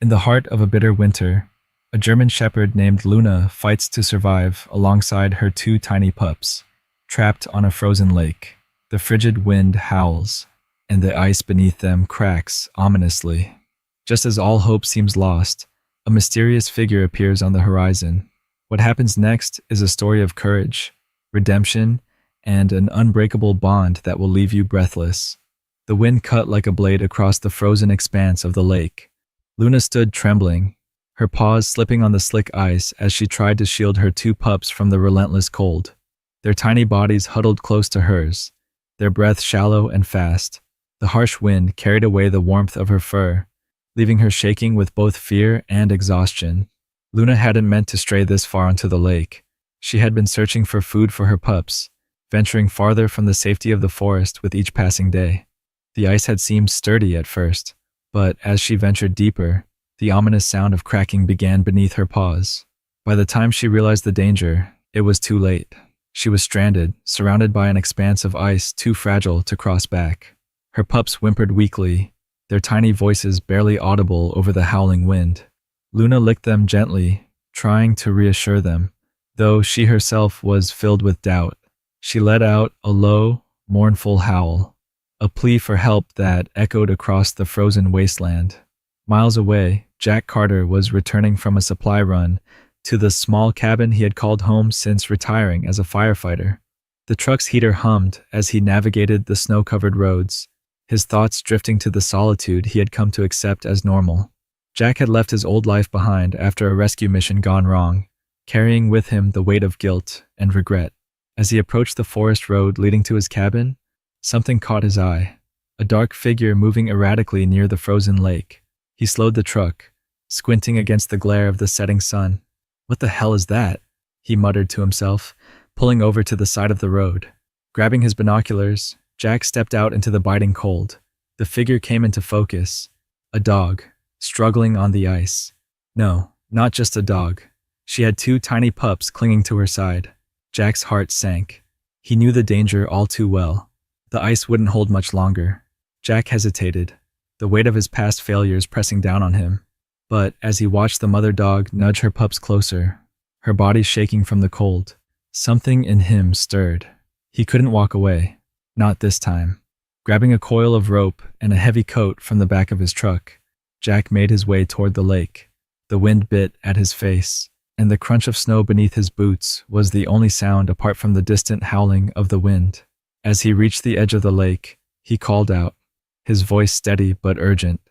In the heart of a bitter winter, a German shepherd named Luna fights to survive alongside her two tiny pups, trapped on a frozen lake. The frigid wind howls, and the ice beneath them cracks ominously. Just as all hope seems lost, a mysterious figure appears on the horizon. What happens next is a story of courage, redemption, and an unbreakable bond that will leave you breathless. The wind cut like a blade across the frozen expanse of the lake. Luna stood trembling, her paws slipping on the slick ice as she tried to shield her two pups from the relentless cold. Their tiny bodies huddled close to hers, their breath shallow and fast. The harsh wind carried away the warmth of her fur, leaving her shaking with both fear and exhaustion. Luna hadn't meant to stray this far onto the lake. She had been searching for food for her pups, venturing farther from the safety of the forest with each passing day. The ice had seemed sturdy at first, but as she ventured deeper, the ominous sound of cracking began beneath her paws. By the time she realized the danger, it was too late. She was stranded, surrounded by an expanse of ice too fragile to cross back. Her pups whimpered weakly, their tiny voices barely audible over the howling wind. Luna licked them gently, trying to reassure them, though she herself was filled with doubt. She let out a low, mournful howl, a plea for help that echoed across the frozen wasteland. Miles away, Jack Carter was returning from a supply run to the small cabin he had called home since retiring as a firefighter. The truck's heater hummed as he navigated the snow-covered roads, his thoughts drifting to the solitude he had come to accept as normal. Jack had left his old life behind after a rescue mission gone wrong, carrying with him the weight of guilt and regret. As he approached the forest road leading to his cabin, something caught his eye, a dark figure moving erratically near the frozen lake. He slowed the truck, squinting against the glare of the setting sun. "What the hell is that?" he muttered to himself, pulling over to the side of the road. Grabbing his binoculars, Jack stepped out into the biting cold. The figure came into focus, a dog, struggling on the ice. No, not just a dog. She had two tiny pups clinging to her side. Jack's heart sank. He knew the danger all too well. The ice wouldn't hold much longer. Jack hesitated, the weight of his past failures pressing down on him. But as he watched the mother dog nudge her pups closer, her body shaking from the cold, something in him stirred. He couldn't walk away. Not this time. Grabbing a coil of rope and a heavy coat from the back of his truck, Jack made his way toward the lake. The wind bit at his face, and the crunch of snow beneath his boots was the only sound apart from the distant howling of the wind. As he reached the edge of the lake, he called out, his voice steady but urgent.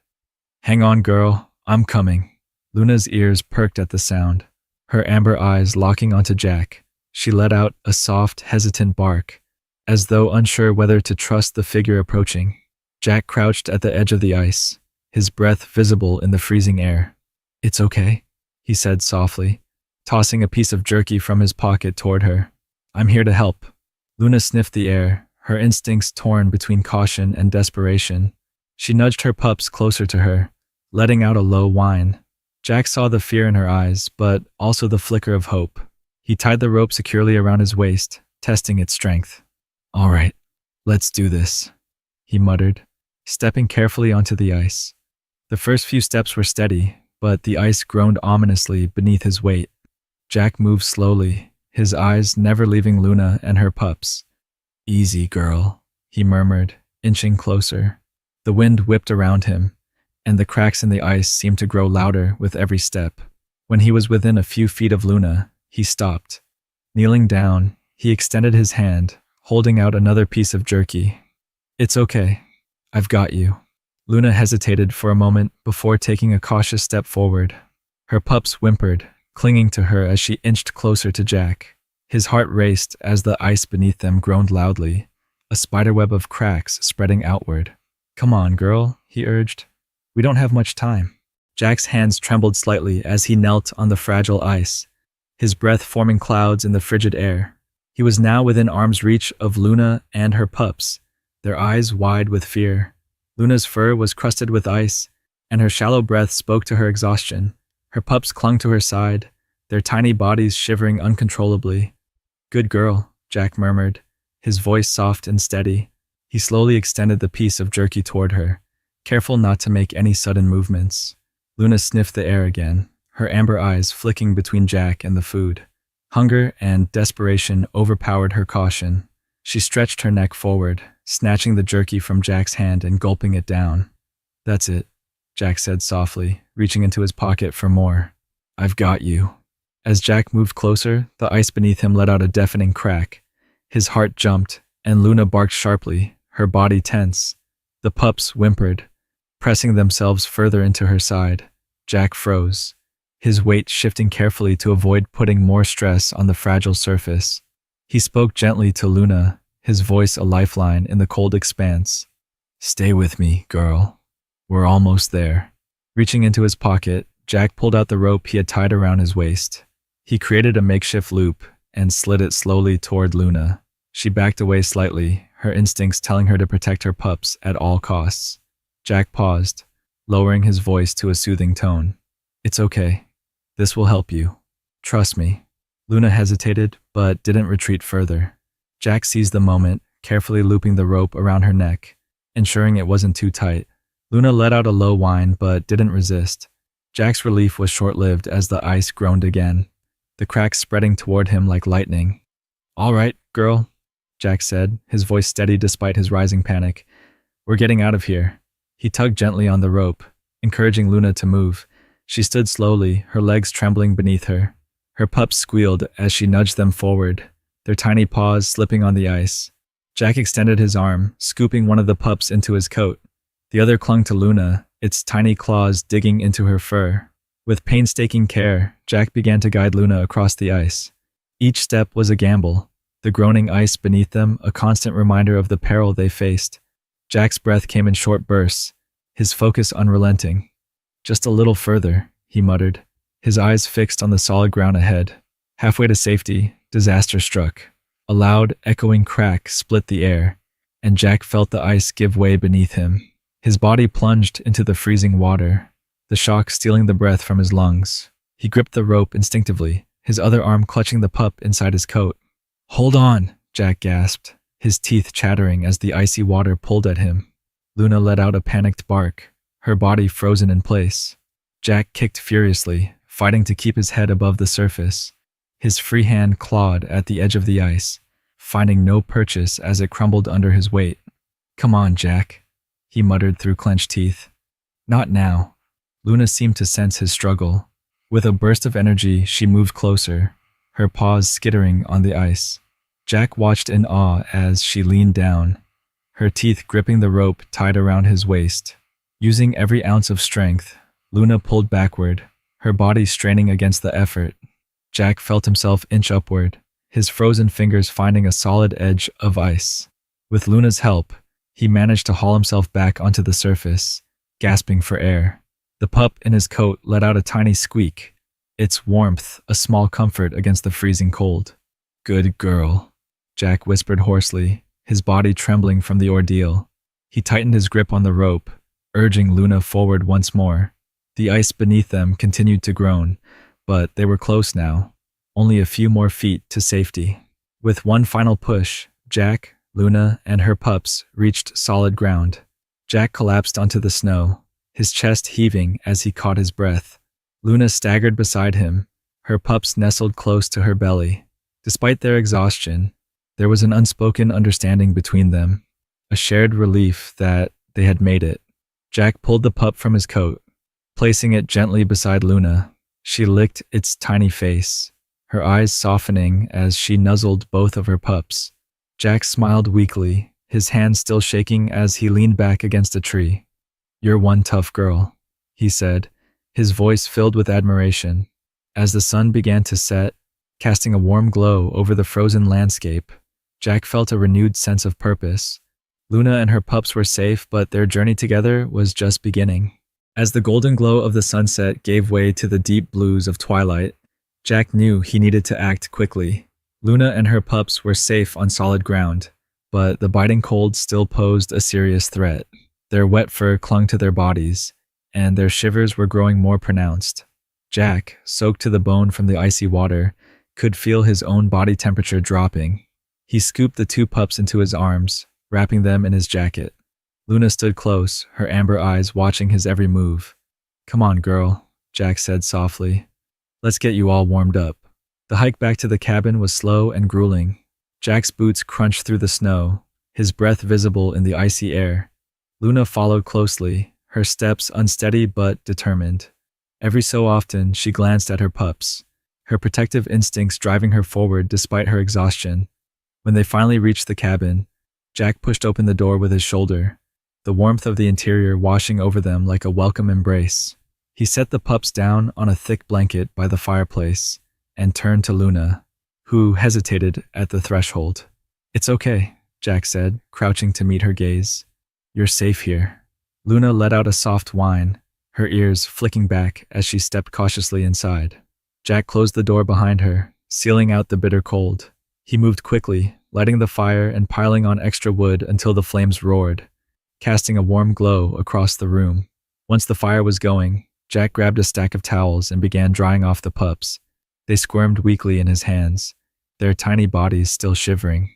"Hang on, girl, I'm coming." Luna's ears perked at the sound, her amber eyes locking onto Jack. She let out a soft, hesitant bark, as though unsure whether to trust the figure approaching. Jack crouched at the edge of the ice, his breath visible in the freezing air. "It's okay," he said softly, tossing a piece of jerky from his pocket toward her. "I'm here to help." Luna sniffed the air, her instincts torn between caution and desperation. She nudged her pups closer to her, letting out a low whine. Jack saw the fear in her eyes, but also the flicker of hope. He tied the rope securely around his waist, testing its strength. "All right, let's do this," he muttered, stepping carefully onto the ice. The first few steps were steady, but the ice groaned ominously beneath his weight. Jack moved slowly, his eyes never leaving Luna and her pups. "Easy, girl," he murmured, inching closer. The wind whipped around him, and the cracks in the ice seemed to grow louder with every step. When he was within a few feet of Luna, he stopped. Kneeling down, he extended his hand, holding out another piece of jerky. "It's okay. I've got you." Luna hesitated for a moment before taking a cautious step forward. Her pups whimpered, clinging to her as she inched closer to Jack. His heart raced as the ice beneath them groaned loudly, a spiderweb of cracks spreading outward. "Come on, girl," he urged. "We don't have much time." Jack's hands trembled slightly as he knelt on the fragile ice, his breath forming clouds in the frigid air. He was now within arm's reach of Luna and her pups, their eyes wide with fear. Luna's fur was crusted with ice, and her shallow breath spoke to her exhaustion. Her pups clung to her side, their tiny bodies shivering uncontrollably. "Good girl," Jack murmured, his voice soft and steady. He slowly extended the piece of jerky toward her, careful not to make any sudden movements. Luna sniffed the air again, her amber eyes flicking between Jack and the food. Hunger and desperation overpowered her caution. She stretched her neck forward, snatching the jerky from Jack's hand and gulping it down. "That's it," Jack said softly, reaching into his pocket for more. "I've got you." As Jack moved closer, the ice beneath him let out a deafening crack. His heart jumped, and Luna barked sharply, her body tense. The pups whimpered, pressing themselves further into her side. Jack froze, his weight shifting carefully to avoid putting more stress on the fragile surface. He spoke gently to Luna, his voice a lifeline in the cold expanse. "Stay with me, girl. We're almost there." Reaching into his pocket, Jack pulled out the rope he had tied around his waist. He created a makeshift loop and slid it slowly toward Luna. She backed away slightly, her instincts telling her to protect her pups at all costs. Jack paused, lowering his voice to a soothing tone. "It's okay. This will help you. Trust me." Luna hesitated, but didn't retreat further. Jack seized the moment, carefully looping the rope around her neck, ensuring it wasn't too tight. Luna let out a low whine, but didn't resist. Jack's relief was short-lived as the ice groaned again, the cracks spreading toward him like lightning. "All right, girl," Jack said, his voice steady despite his rising panic. "We're getting out of here." He tugged gently on the rope, encouraging Luna to move. She stood slowly, her legs trembling beneath her. Her pups squealed as she nudged them forward, their tiny paws slipping on the ice. Jack extended his arm, scooping one of the pups into his coat. The other clung to Luna, its tiny claws digging into her fur. With painstaking care, Jack began to guide Luna across the ice. Each step was a gamble, the groaning ice beneath them a constant reminder of the peril they faced. Jack's breath came in short bursts, his focus unrelenting. "Just a little further," he muttered, his eyes fixed on the solid ground ahead. Halfway to safety, disaster struck. A loud, echoing crack split the air, and Jack felt the ice give way beneath him. His body plunged into the freezing water, the shock stealing the breath from his lungs. He gripped the rope instinctively, his other arm clutching the pup inside his coat. "Hold on," Jack gasped, his teeth chattering as the icy water pulled at him. Luna let out a panicked bark, her body frozen in place. Jack kicked furiously, fighting to keep his head above the surface. His free hand clawed at the edge of the ice, finding no purchase as it crumbled under his weight. "Come on, Jack," he muttered through clenched teeth. "Not now." Luna seemed to sense his struggle. With a burst of energy, she moved closer, her paws skittering on the ice. Jack watched in awe as she leaned down, her teeth gripping the rope tied around his waist. Using every ounce of strength, Luna pulled backward, her body straining against the effort. Jack felt himself inch upward, his frozen fingers finding a solid edge of ice. With Luna's help, he managed to haul himself back onto the surface, gasping for air. The pup in his coat let out a tiny squeak, its warmth a small comfort against the freezing cold. "Good girl," Jack whispered hoarsely, his body trembling from the ordeal. He tightened his grip on the rope, urging Luna forward once more. The ice beneath them continued to groan, but they were close now, only a few more feet to safety. With one final push, Jack, Luna, and her pups reached solid ground. Jack collapsed onto the snow, his chest heaving as he caught his breath. Luna staggered beside him, her pups nestled close to her belly. Despite their exhaustion, there was an unspoken understanding between them, a shared relief that they had made it. Jack pulled the pup from his coat, placing it gently beside Luna. She licked its tiny face, her eyes softening as she nuzzled both of her pups. Jack smiled weakly, his hand still shaking as he leaned back against a tree. "You're one tough girl," he said, his voice filled with admiration. As the sun began to set, casting a warm glow over the frozen landscape, Jack felt a renewed sense of purpose. Luna and her pups were safe, but their journey together was just beginning. As the golden glow of the sunset gave way to the deep blues of twilight, Jack knew he needed to act quickly. Luna and her pups were safe on solid ground, but the biting cold still posed a serious threat. Their wet fur clung to their bodies, and their shivers were growing more pronounced. Jack, soaked to the bone from the icy water, could feel his own body temperature dropping. He scooped the two pups into his arms, wrapping them in his jacket. Luna stood close, her amber eyes watching his every move. Come on, girl, Jack said softly. Let's get you all warmed up. The hike back to the cabin was slow and grueling. Jack's boots crunched through the snow, his breath visible in the icy air. Luna followed closely, her steps unsteady but determined. Every so often, she glanced at her pups, her protective instincts driving her forward despite her exhaustion. When they finally reached the cabin, Jack pushed open the door with his shoulder, the warmth of the interior washing over them like a welcome embrace. He set the pups down on a thick blanket by the fireplace and turned to Luna, who hesitated at the threshold. It's okay, Jack said, crouching to meet her gaze. You're safe here. Luna let out a soft whine, her ears flicking back as she stepped cautiously inside. Jack closed the door behind her, sealing out the bitter cold. He moved quickly, lighting the fire and piling on extra wood until the flames roared, casting a warm glow across the room. Once the fire was going, Jack grabbed a stack of towels and began drying off the pups. They squirmed weakly in his hands, their tiny bodies still shivering.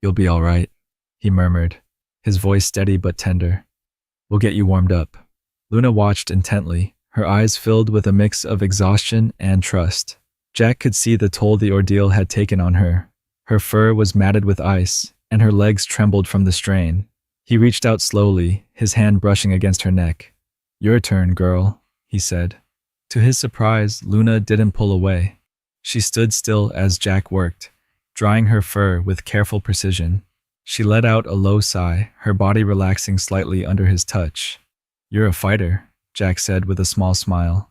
You'll be all right, he murmured, his voice steady but tender. We'll get you warmed up. Luna watched intently, her eyes filled with a mix of exhaustion and trust. Jack could see the toll the ordeal had taken on her. Her fur was matted with ice, and her legs trembled from the strain. He reached out slowly, his hand brushing against her neck. Your turn, girl, he said. To his surprise, Luna didn't pull away. She stood still as Jack worked, drying her fur with careful precision. She let out a low sigh, her body relaxing slightly under his touch. You're a fighter, Jack said with a small smile.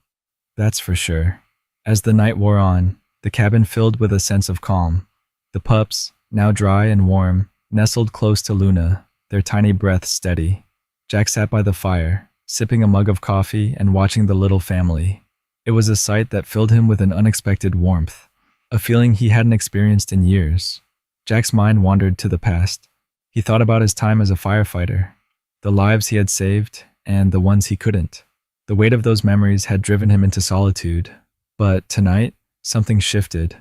That's for sure. As the night wore on, the cabin filled with a sense of calm. The pups, now dry and warm, nestled close to Luna, their tiny breaths steady. Jack sat by the fire, sipping a mug of coffee and watching the little family. It was a sight that filled him with an unexpected warmth, a feeling he hadn't experienced in years. Jack's mind wandered to the past. He thought about his time as a firefighter, the lives he had saved and the ones he couldn't. The weight of those memories had driven him into solitude. But tonight, something shifted.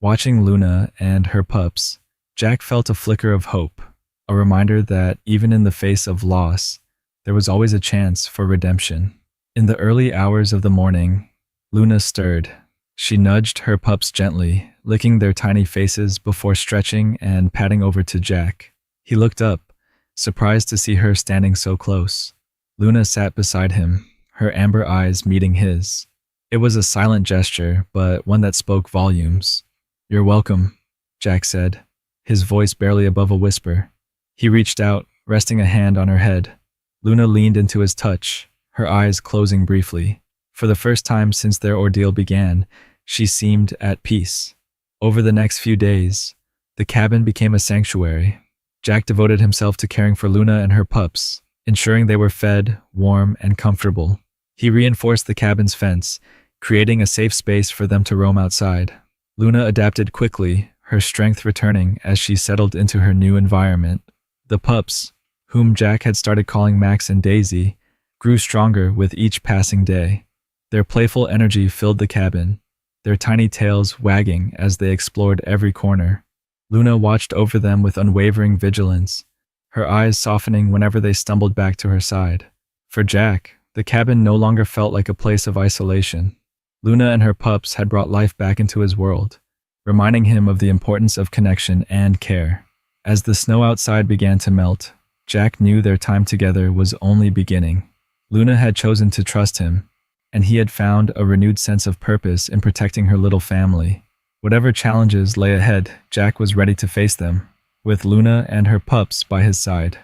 Watching Luna and her pups, Jack felt a flicker of hope, a reminder that even in the face of loss, there was always a chance for redemption. In the early hours of the morning, Luna stirred. She nudged her pups gently, licking their tiny faces before stretching and patting over to Jack. He looked up, surprised to see her standing so close. Luna sat beside him, her amber eyes meeting his. It was a silent gesture, but one that spoke volumes. You're welcome, Jack said, his voice barely above a whisper. He reached out, resting a hand on her head. Luna leaned into his touch, her eyes closing briefly. For the first time since their ordeal began, she seemed at peace. Over the next few days, the cabin became a sanctuary. Jack devoted himself to caring for Luna and her pups, ensuring they were fed, warm, and comfortable. He reinforced the cabin's fence, creating a safe space for them to roam outside. Luna adapted quickly, her strength returning as she settled into her new environment. The pups, whom Jack had started calling Max and Daisy, grew stronger with each passing day. Their playful energy filled the cabin, their tiny tails wagging as they explored every corner. Luna watched over them with unwavering vigilance, her eyes softening whenever they stumbled back to her side. For Jack, the cabin no longer felt like a place of isolation. Luna and her pups had brought life back into his world, reminding him of the importance of connection and care. As the snow outside began to melt, Jack knew their time together was only beginning. Luna had chosen to trust him, and he had found a renewed sense of purpose in protecting her little family. Whatever challenges lay ahead, Jack was ready to face them, with Luna and her pups by his side.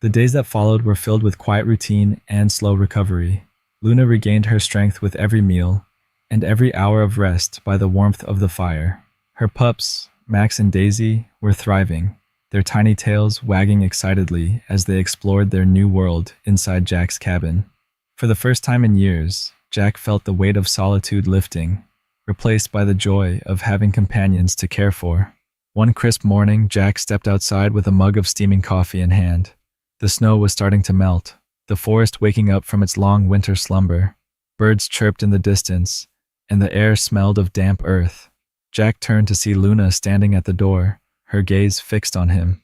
The days that followed were filled with quiet routine and slow recovery. Luna regained her strength with every meal, and every hour of rest by the warmth of the fire. Her pups, Max and Daisy, were thriving, their tiny tails wagging excitedly as they explored their new world inside Jack's cabin. For the first time in years, Jack felt the weight of solitude lifting, replaced by the joy of having companions to care for. One crisp morning, Jack stepped outside with a mug of steaming coffee in hand. The snow was starting to melt, the forest waking up from its long winter slumber. Birds chirped in the distance, and the air smelled of damp earth. Jack turned to see Luna standing at the door, her gaze fixed on him.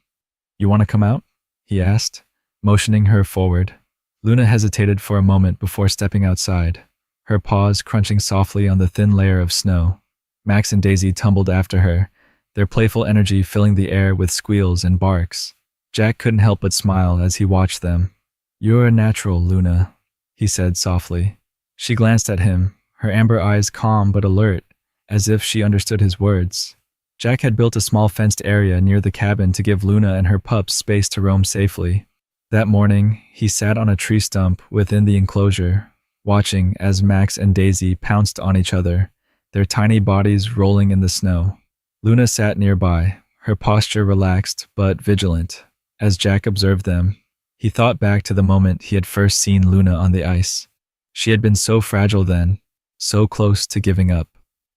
You want to come out? He asked, motioning her forward. Luna hesitated for a moment before stepping outside. her paws crunching softly on the thin layer of snow. Max and Daisy tumbled after her, their playful energy filling the air with squeals and barks. Jack couldn't help but smile as he watched them. "You're a natural, Luna," he said softly. She glanced at him, her amber eyes calm but alert, as if she understood his words. Jack had built a small fenced area near the cabin to give Luna and her pups space to roam safely. That morning, he sat on a tree stump within the enclosure, watching as Max and Daisy pounced on each other, their tiny bodies rolling in the snow. Luna sat nearby, her posture relaxed but vigilant. As Jack observed them, he thought back to the moment he had first seen Luna on the ice. She had been so fragile then, so close to giving up.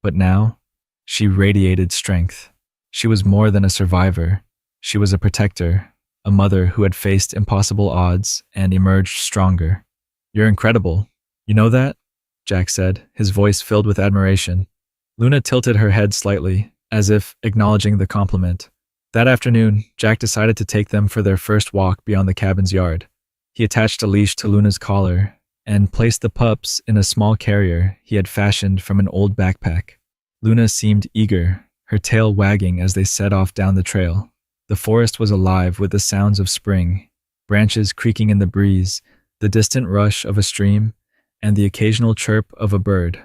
But now, she radiated strength. She was more than a survivor. She was a protector, a mother who had faced impossible odds and emerged stronger. "You're incredible. You know that?" Jack said, his voice filled with admiration. Luna tilted her head slightly, as if acknowledging the compliment. That afternoon, Jack decided to take them for their first walk beyond the cabin's yard. He attached a leash to Luna's collar and placed the pups in a small carrier he had fashioned from an old backpack. Luna seemed eager, her tail wagging as they set off down the trail. The forest was alive with the sounds of spring, branches creaking in the breeze, the distant rush of a stream, and the occasional chirp of a bird.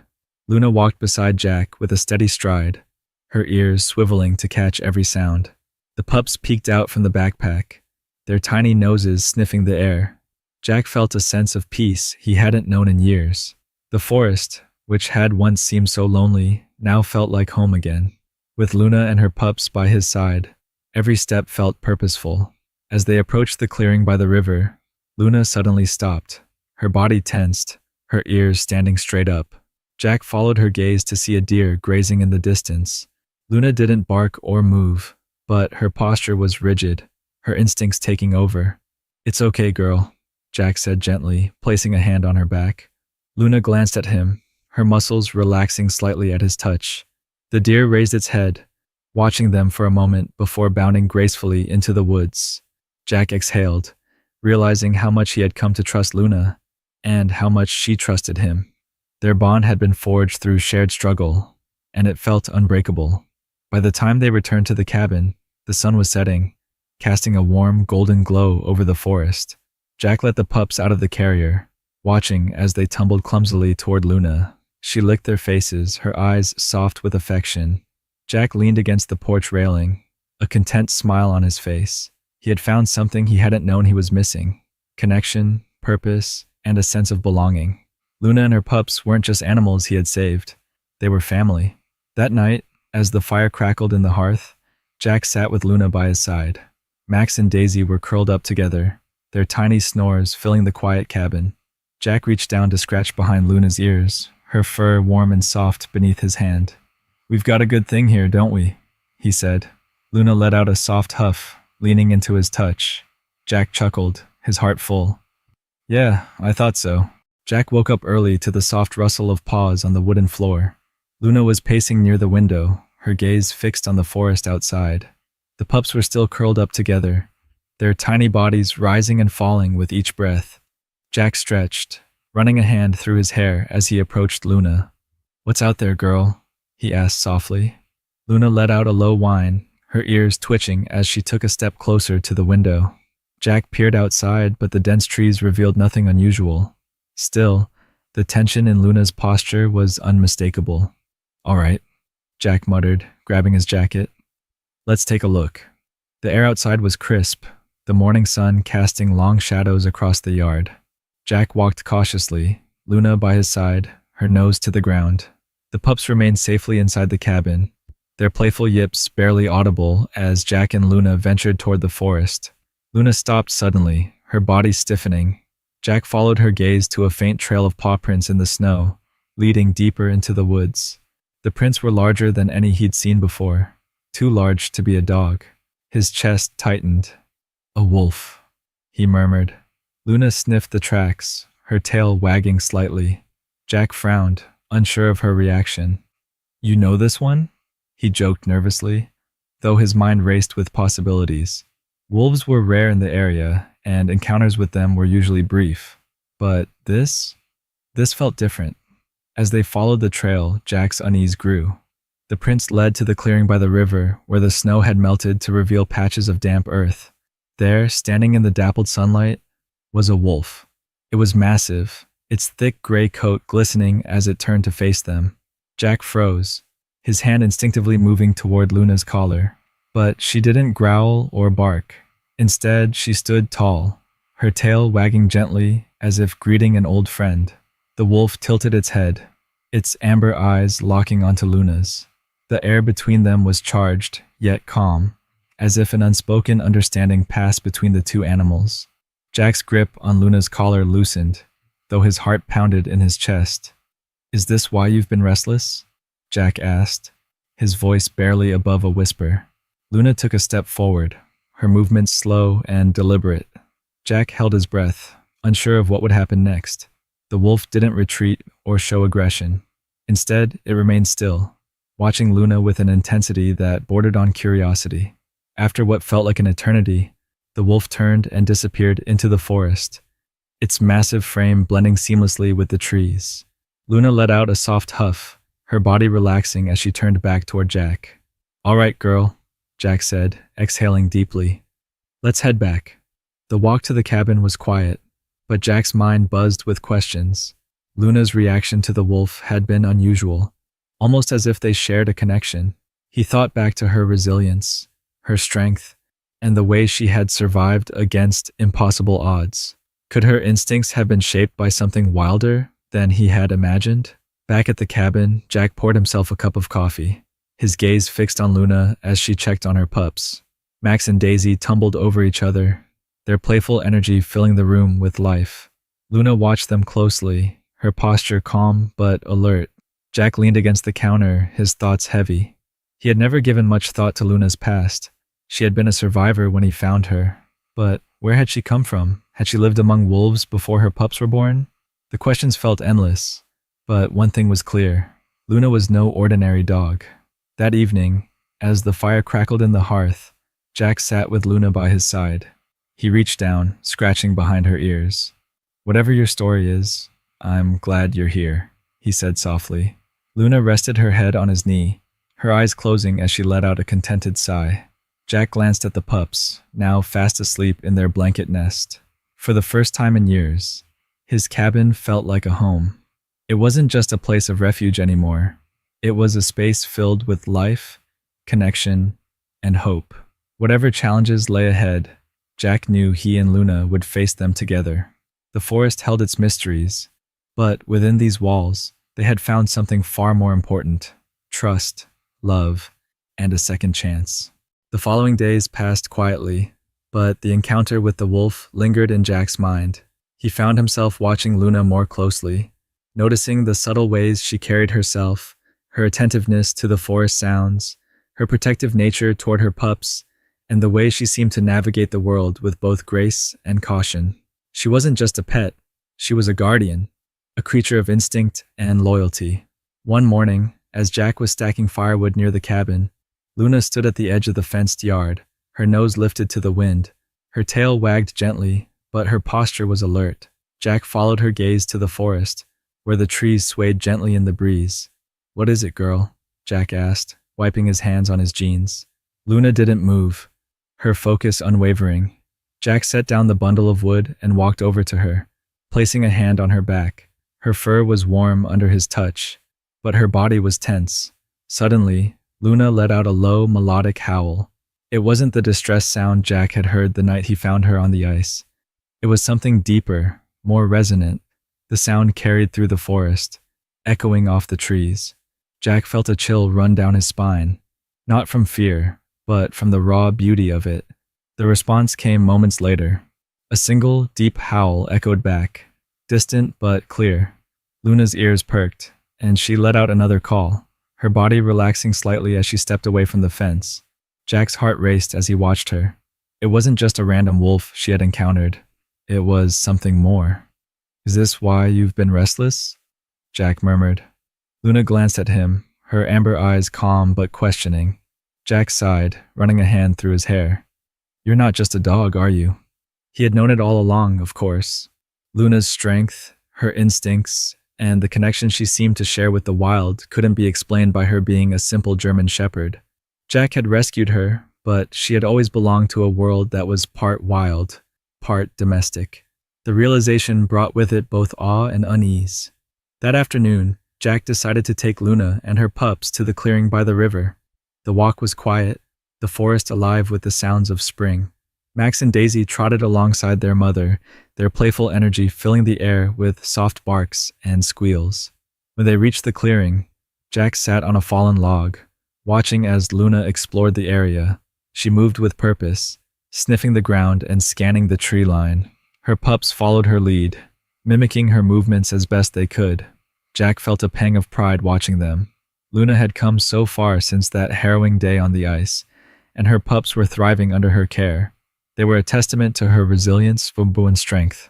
Luna walked beside Jack with a steady stride, her ears swiveling to catch every sound. The pups peeked out from the backpack, their tiny noses sniffing the air. Jack felt a sense of peace he hadn't known in years. The forest, which had once seemed so lonely, now felt like home again. With Luna and her pups by his side, every step felt purposeful. As they approached the clearing by the river, Luna suddenly stopped, her body tensed, her ears standing straight up. Jack followed her gaze to see a deer grazing in the distance. Luna didn't bark or move, but her posture was rigid, her instincts taking over. "It's okay, girl," Jack said gently, placing a hand on her back. Luna glanced at him, her muscles relaxing slightly at his touch. The deer raised its head, watching them for a moment before bounding gracefully into the woods. Jack exhaled, realizing how much he had come to trust Luna, and how much she trusted him. Their bond had been forged through shared struggle, and it felt unbreakable. By the time they returned to the cabin, the sun was setting, casting a warm golden glow over the forest. Jack let the pups out of the carrier, watching as they tumbled clumsily toward Luna. She licked their faces, her eyes soft with affection. Jack leaned against the porch railing, a content smile on his face. He had found something he hadn't known he was missing: connection, purpose, and a sense of belonging. Luna and her pups weren't just animals he had saved. They were family. That night, as the fire crackled in the hearth, Jack sat with Luna by his side. Max and Daisy were curled up together, their tiny snores filling the quiet cabin. Jack reached down to scratch behind Luna's ears, her fur warm and soft beneath his hand. "We've got a good thing here, don't we?" he said. Luna let out a soft huff, leaning into his touch. Jack chuckled, his heart full. "Yeah, I thought so." Jack woke up early to the soft rustle of paws on the wooden floor. Luna was pacing near the window, her gaze fixed on the forest outside. The pups were still curled up together, their tiny bodies rising and falling with each breath. Jack stretched, running a hand through his hair as he approached Luna. "What's out there, girl?" he asked softly. Luna let out a low whine, her ears twitching as she took a step closer to the window. Jack peered outside, but the dense trees revealed nothing unusual. Still, the tension in Luna's posture was unmistakable. "All right," Jack muttered, grabbing his jacket. "Let's take a look." The air outside was crisp, the morning sun casting long shadows across the yard. Jack walked cautiously, Luna by his side, her nose to the ground. The pups remained safely inside the cabin, their playful yips barely audible as Jack and Luna ventured toward the forest. Luna stopped suddenly, her body stiffening. Jack followed her gaze to a faint trail of paw prints in the snow, leading deeper into the woods. The prints were larger than any he'd seen before, too large to be a dog. His chest tightened. "A wolf," he murmured. Luna sniffed the tracks, her tail wagging slightly. Jack frowned, unsure of her reaction. "You know this one?" he joked nervously, though his mind raced with possibilities. Wolves were rare in the area, and encounters with them were usually brief. But this felt different. As they followed the trail, Jack's unease grew. The prints led to the clearing by the river, where the snow had melted to reveal patches of damp earth. There, standing in the dappled sunlight, was a wolf. It was massive, its thick gray coat glistening as it turned to face them. Jack froze, his hand instinctively moving toward Luna's collar. But she didn't growl or bark. Instead, she stood tall, her tail wagging gently as if greeting an old friend. The wolf tilted its head, its amber eyes locking onto Luna's. The air between them was charged, yet calm, as if an unspoken understanding passed between the two animals. Jack's grip on Luna's collar loosened, though his heart pounded in his chest. "Is this why you've been restless?" Jack asked, his voice barely above a whisper. Luna took a step forward, her movements slow and deliberate. Jack held his breath, unsure of what would happen next. The wolf didn't retreat or show aggression. Instead, it remained still, watching Luna with an intensity that bordered on curiosity. After what felt like an eternity, the wolf turned and disappeared into the forest, its massive frame blending seamlessly with the trees. Luna let out a soft huff, her body relaxing as she turned back toward Jack. "All right, girl," Jack said, exhaling deeply. "Let's head back." The walk to the cabin was quiet, but Jack's mind buzzed with questions. Luna's reaction to the wolf had been unusual, almost as if they shared a connection. He thought back to her resilience, her strength, and the way she had survived against impossible odds. Could her instincts have been shaped by something wilder than he had imagined? Back at the cabin, Jack poured himself a cup of coffee, his gaze fixed on Luna as she checked on her pups. Max and Daisy tumbled over each other, their playful energy filling the room with life. Luna watched them closely, her posture calm but alert. Jack leaned against the counter, his thoughts heavy. He had never given much thought to Luna's past. She had been a survivor when he found her. But where had she come from? Had she lived among wolves before her pups were born? The questions felt endless, but one thing was clear. Luna was no ordinary dog. That evening, as the fire crackled in the hearth, Jack sat with Luna by his side. He reached down, scratching behind her ears. "Whatever your story is, I'm glad you're here," he said softly. Luna rested her head on his knee, her eyes closing as she let out a contented sigh. Jack glanced at the pups, now fast asleep in their blanket nest. For the first time in years, his cabin felt like a home. It wasn't just a place of refuge anymore. It was a space filled with life, connection, and hope. Whatever challenges lay ahead, Jack knew he and Luna would face them together. The forest held its mysteries, but within these walls, they had found something far more important: trust, love, and a second chance. The following days passed quietly, but the encounter with the wolf lingered in Jack's mind. He found himself watching Luna more closely, noticing the subtle ways she carried herself, her attentiveness to the forest sounds, her protective nature toward her pups, and the way she seemed to navigate the world with both grace and caution. She wasn't just a pet, she was a guardian, a creature of instinct and loyalty. One morning, as Jack was stacking firewood near the cabin, Luna stood at the edge of the fenced yard, her nose lifted to the wind. Her tail wagged gently, but her posture was alert. Jack followed her gaze to the forest, where the trees swayed gently in the breeze. "What is it, girl?" Jack asked, wiping his hands on his jeans. Luna didn't move, her focus unwavering. Jack set down the bundle of wood and walked over to her, placing a hand on her back. Her fur was warm under his touch, but her body was tense. Suddenly, Luna let out a low, melodic howl. It wasn't the distress sound Jack had heard the night he found her on the ice. It was something deeper, more resonant. The sound carried through the forest, echoing off the trees. Jack felt a chill run down his spine, not from fear, but from the raw beauty of it. The response came moments later. A single, deep howl echoed back, distant but clear. Luna's ears perked, and she let out another call, her body relaxing slightly as she stepped away from the fence. Jack's heart raced as he watched her. It wasn't just a random wolf she had encountered. It was something more. "Is this why you've been restless?" Jack murmured. Luna glanced at him, her amber eyes calm but questioning. Jack sighed, running a hand through his hair. "You're not just a dog, are you?" He had known it all along, of course. Luna's strength, her instincts, and the connection she seemed to share with the wild couldn't be explained by her being a simple German shepherd. Jack had rescued her, but she had always belonged to a world that was part wild, part domestic. The realization brought with it both awe and unease. That afternoon, Jack decided to take Luna and her pups to the clearing by the river. The walk was quiet, the forest alive with the sounds of spring. Max and Daisy trotted alongside their mother, their playful energy filling the air with soft barks and squeals. When they reached the clearing, Jack sat on a fallen log, watching as Luna explored the area. She moved with purpose, sniffing the ground and scanning the tree line. Her pups followed her lead, mimicking her movements as best they could. Jack felt a pang of pride watching them. Luna had come so far since that harrowing day on the ice, and her pups were thriving under her care. They were a testament to her resilience and strength.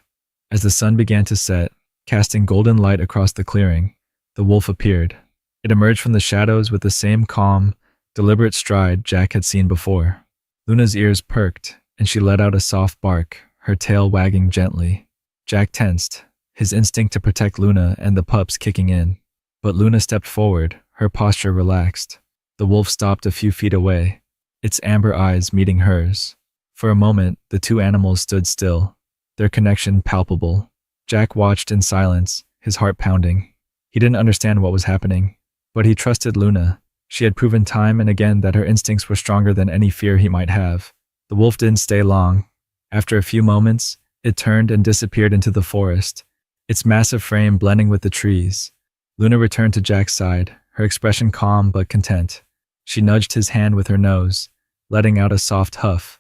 As the sun began to set, casting golden light across the clearing, the wolf appeared. It emerged from the shadows with the same calm, deliberate stride Jack had seen before. Luna's ears perked, and she let out a soft bark, her tail wagging gently. Jack tensed, his instinct to protect Luna and the pups kicking in. But Luna stepped forward, her posture relaxed. The wolf stopped a few feet away, its amber eyes meeting hers. For a moment, the two animals stood still, their connection palpable. Jack watched in silence, his heart pounding. He didn't understand what was happening, but he trusted Luna. She had proven time and again that her instincts were stronger than any fear he might have. The wolf didn't stay long. After a few moments, it turned and disappeared into the forest, its massive frame blending with the trees. Luna returned to Jack's side, her expression calm but content. She nudged his hand with her nose, letting out a soft huff.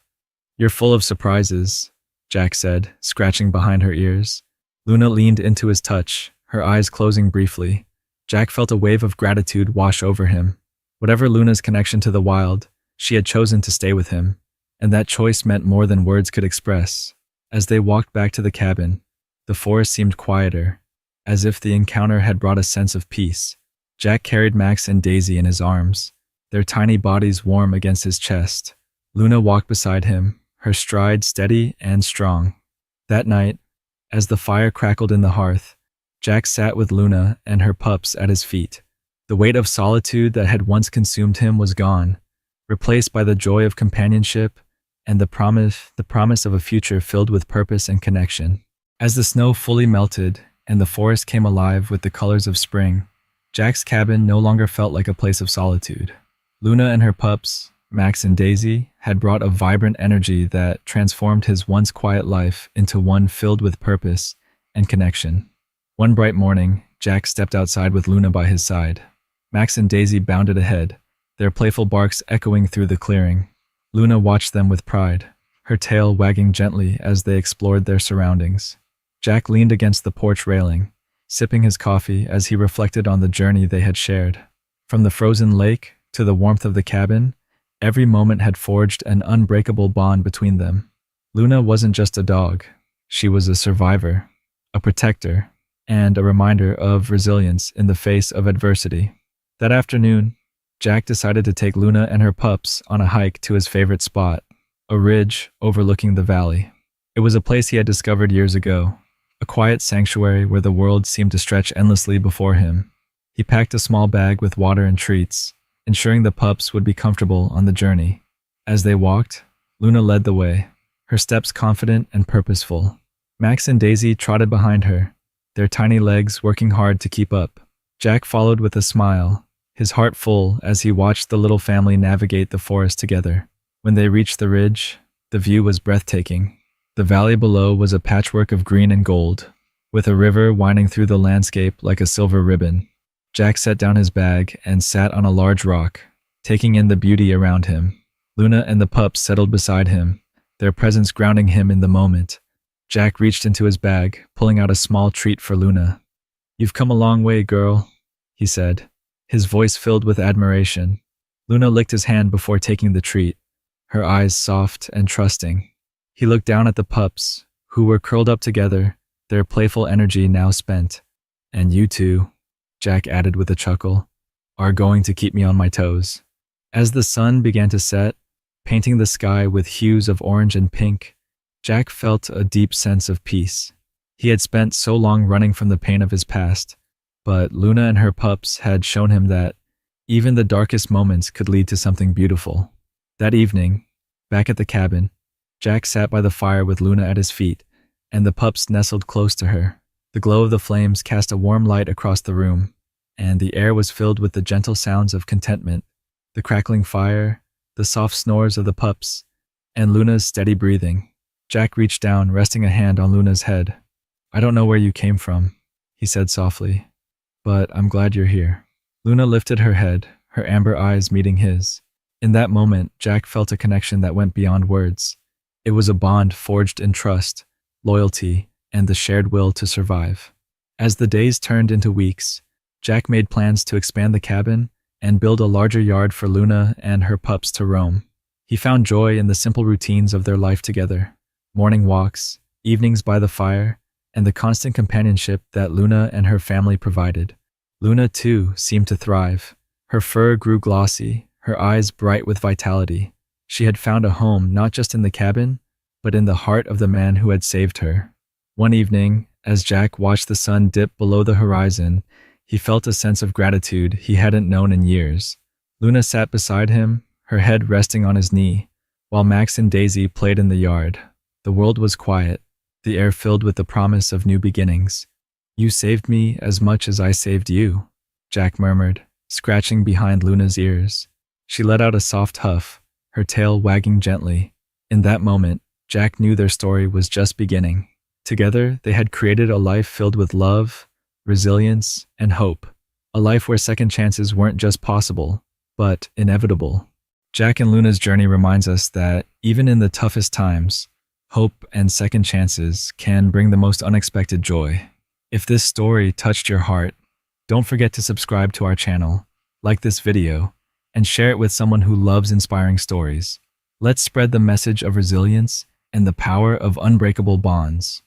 "You're full of surprises," Jack said, scratching behind her ears. Luna leaned into his touch, her eyes closing briefly. Jack felt a wave of gratitude wash over him. Whatever Luna's connection to the wild, she had chosen to stay with him, and that choice meant more than words could express. As they walked back to the cabin, the forest seemed quieter, as if the encounter had brought a sense of peace. Jack carried Max and Daisy in his arms, their tiny bodies warm against his chest. Luna walked beside him, her stride steady and strong. That night, as the fire crackled in the hearth, Jack sat with Luna and her pups at his feet. The weight of solitude that had once consumed him was gone, replaced by the joy of companionship and the promise of a future filled with purpose and connection. As the snow fully melted and the forest came alive with the colors of spring, Jack's cabin no longer felt like a place of solitude. Luna and her pups, Max and Daisy, had brought a vibrant energy that transformed his once quiet life into one filled with purpose and connection. One bright morning, Jack stepped outside with Luna by his side. Max and Daisy bounded ahead, their playful barks echoing through the clearing. Luna watched them with pride, her tail wagging gently as they explored their surroundings. Jack leaned against the porch railing, sipping his coffee as he reflected on the journey they had shared. From the frozen lake to the warmth of the cabin, every moment had forged an unbreakable bond between them. Luna wasn't just a dog. She was a survivor, a protector, and a reminder of resilience in the face of adversity. That afternoon, Jack decided to take Luna and her pups on a hike to his favorite spot, a ridge overlooking the valley. It was a place he had discovered years ago, a quiet sanctuary where the world seemed to stretch endlessly before him. He packed a small bag with water and treats, ensuring the pups would be comfortable on the journey. As they walked, Luna led the way, her steps confident and purposeful. Max and Daisy trotted behind her, their tiny legs working hard to keep up. Jack followed with a smile, his heart full as he watched the little family navigate the forest together. When they reached the ridge, the view was breathtaking. The valley below was a patchwork of green and gold, with a river winding through the landscape like a silver ribbon. Jack set down his bag and sat on a large rock, taking in the beauty around him. Luna and the pups settled beside him, their presence grounding him in the moment. Jack reached into his bag, pulling out a small treat for Luna. "You've come a long way, girl," he said, his voice filled with admiration. Luna licked his hand before taking the treat, her eyes soft and trusting. He looked down at the pups, who were curled up together, their playful energy now spent. "And you two," Jack added with a chuckle, "are going to keep me on my toes." As the sun began to set, painting the sky with hues of orange and pink, Jack felt a deep sense of peace. He had spent so long running from the pain of his past, But Luna and her pups had shown him that even the darkest moments could lead to something beautiful. That evening, back at the cabin, Jack sat by the fire with Luna at his feet, and the pups nestled close to her. The glow of the flames cast a warm light across the room, and the air was filled with the gentle sounds of contentment, the crackling fire, the soft snores of the pups, and Luna's steady breathing. Jack reached down, resting a hand on Luna's head. "I don't know where you came from," he said softly, "but I'm glad you're here." Luna lifted her head, her amber eyes meeting his. In that moment, Jack felt a connection that went beyond words. It was a bond forged in trust, loyalty, and the shared will to survive. As the days turned into weeks, Jack made plans to expand the cabin and build a larger yard for Luna and her pups to roam. He found joy in the simple routines of their life together: morning walks, evenings by the fire, and the constant companionship that Luna and her family provided. Luna, too, seemed to thrive. Her fur grew glossy, her eyes bright with vitality. She had found a home not just in the cabin, but in the heart of the man who had saved her. One evening, as Jack watched the sun dip below the horizon, he felt a sense of gratitude he hadn't known in years. Luna sat beside him, her head resting on his knee, while Max and Daisy played in the yard. The world was quiet, the air filled with the promise of new beginnings. "You saved me as much as I saved you," Jack murmured, scratching behind Luna's ears. She let out a soft huff, her tail wagging gently. In that moment, Jack knew their story was just beginning. Together, they had created a life filled with love, resilience, and hope. A life where second chances weren't just possible, but inevitable. Jack and Luna's journey reminds us that even in the toughest times, hope and second chances can bring the most unexpected joy. If this story touched your heart, don't forget to subscribe to our channel, like this video, and share it with someone who loves inspiring stories. Let's spread the message of resilience and the power of unbreakable bonds.